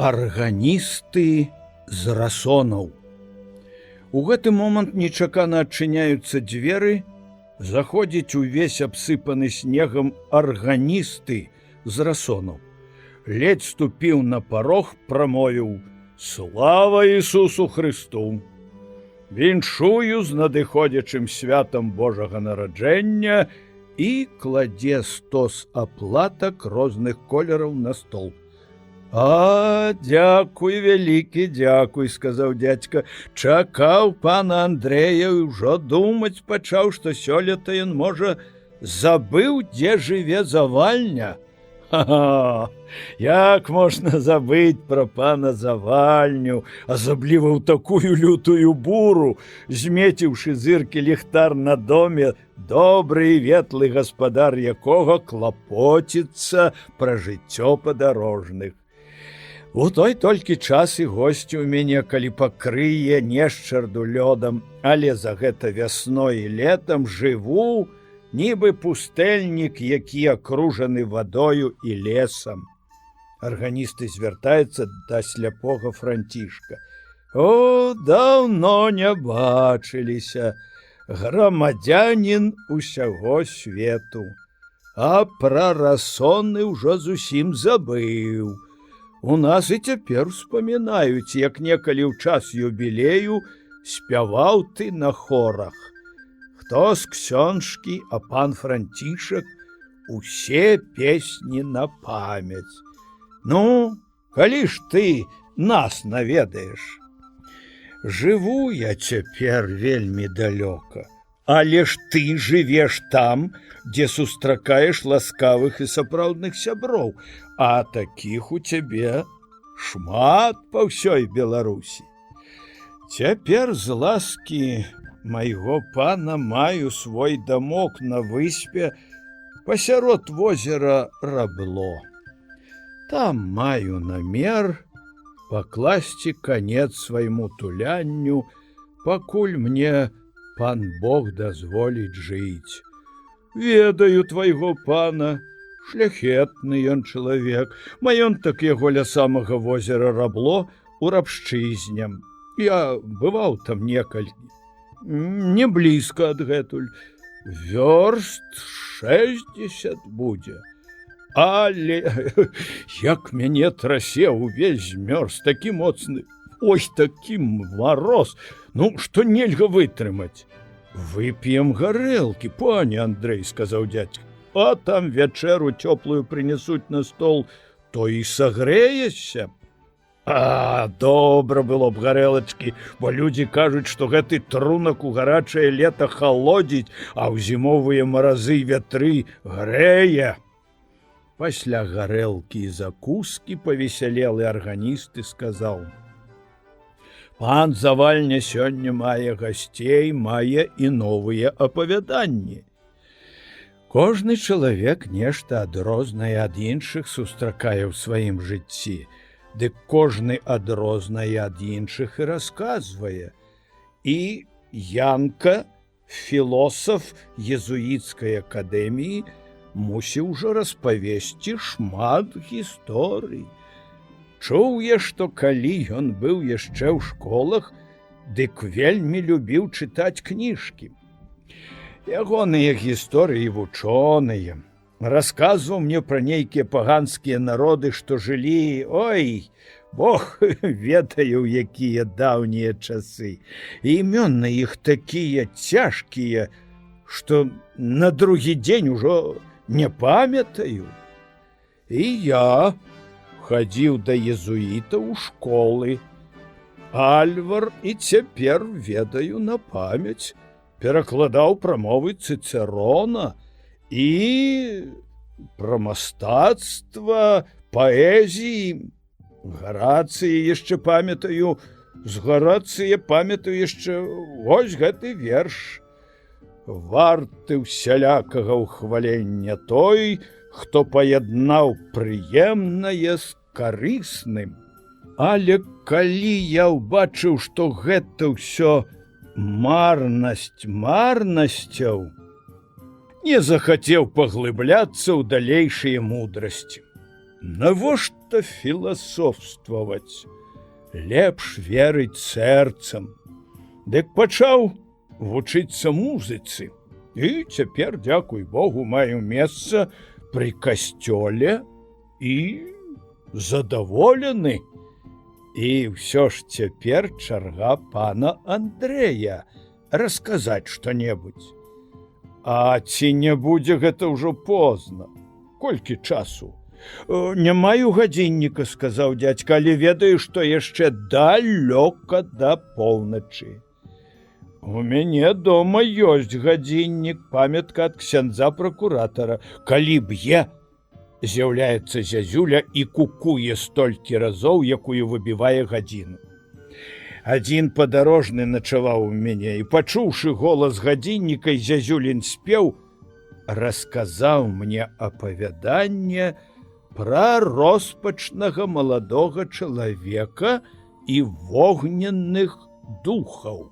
Арганісты з расонаў. У гэты момант нечакана адчыняюцца дзверы, заходзіць увесь абсыпаны снегам арганісты з расонаў. Ледзь ступіў на парог, прамовіў: «Слава Ісусу Христу! Віншую з надыходзячым святам Божага нараджэння» і кладзе стос аплатак розных колераў на стол. «А, дзякуй, вялікі дзякуй», – сказаў дзядзька. «Чакаў пана Андрэя і ўжо думаць пачаў, што сёлета ён, можа, забыў, дзе жыве Завальня». «Ха-ха! Як можна забыць пра пана Завальню, асабліва ў такую лютую буру, змеціўшы зыркі ліхтар на доме, добры і ветлы гаспадар якога клапоціцца пра жыццё падарожных. У той толькі час і госці ў мяне, калі пакрые нешчарду лёдам, але за гэта вясной і летам жыву, нібы пустэльнік, які акружаны вадою і лесам». Арганісты звяртаецца да сляпога Францішка. «О, даўно не бачыліся, грамадзянін усяго свету, а пра расоны ўжо зусім забыў. У нас і цяпер успамінаюць, як некалі ў час юбілею спяваў ты на хорах. Хто з ксёнжкі, а пан Францішак усе песні на памяць. Ну, калі ж ты нас наведаеш? Жыву я цяпер вельмі далёка, але ж ты жывеш там, дзе сустракаеш ласкавых і сапраўдных сяброў, а такіх у цябе шмат па ўсёй Беларусі. Цяпер з ласкі майго пана маю свой дамок на выспе пасярод возера Рабло. Там маю намер пакласці канец свайму тулянню, пакуль мне пан Бог дазволіць жыць. Ведаю твайго пана, шляхетны ён чалавек, маёнтак яго ля самага возера Рабло у Рабшчызне. Я бываў там некалькі, не блізка адгэтуль, вёрст 60 будзе. Але як мяне трасе, увесь змёрз, такі моцны, ой, такі мароз, ну, што нельга вытрымаць. «Вып'ем гарэлкі, пане Андрэй», – сказаў дзядзька, «а там вячэру цёплую прынясуць на стол, то і сагрэешся». «А, добра было б гарэлачкі, бо людзі кажуць, што гэты трунак у гарачае лета халодзіць, а ў зімовыя маразы і вятры грэе». Пасля гарэлкі і закускі павесялелы арганіст і сказаў: «Пан Завальня сёння мае гасцей, мае і новыя апавяданні. Кожны чалавек нешта адрознае ад іншых сустракае ў сваім жыцці, дык кожны адрознае ад іншых і расказвае. І Янка, філосаф езуіцкай акадэміі, мусіў ужо распавесці шмат гісторый. Чуў я, што калі ён быў яшчэ ў школах, дык вельмі любіў чытаць кніжкі. Ягоныя гісторыі вучоныя. Расказваў мне пра нейкія паганскія народы, што жылі, ой, Бог ведае, у якія даўнія часы. Імёны іх такія цяжкія, што на другі дзень ужо не памятаю. І я хадзіў да езуіта ў школы. Альвар і цяпер ведаю на памяць, перакладаў прамовы Цыцэрона і пра мастацтва, паэзіі. Гарацыі яшчэ памятаю, з Гарацыя памятаю яшчэ вось гэты верш. Варты ўсялякага ўхвалення той, хто паяднаў прыемнае з карысным. Але калі я ўбачыў, што гэта ўсё марнасць марнасцяў, не захацеў паглыбляцца ў далейшыя мудрасці. Навошта філасофстваваць? Лепш верыць сэрцам. Дык пачаў вучыцца музыцы. І цяпер, дзякуй Богу, маю месца пры касцёле і задаволены. І ўсё ж цяпер чарга пана Андрэя расказаць што-небудзь. А ці не будзе гэта ўжо позна? Колькі часу? Не маю гадзінніка, сказаў дзядзька, але ведаю, што яшчэ далёка да поўначы. У мяне дома ёсць гадзіннік, памятка ад ксяндза пракуратара. Калі б'е, з'яўляецца зязюля і кукуе столькі разоў, якую выбівае гадзіну. Адзін падарожны начаваў у мяне, і, пачуўшы голас гадзінніка, зязюлін спеў, расказаў мне апавяданне пра роспачнага маладога чалавека і вогненных духаў.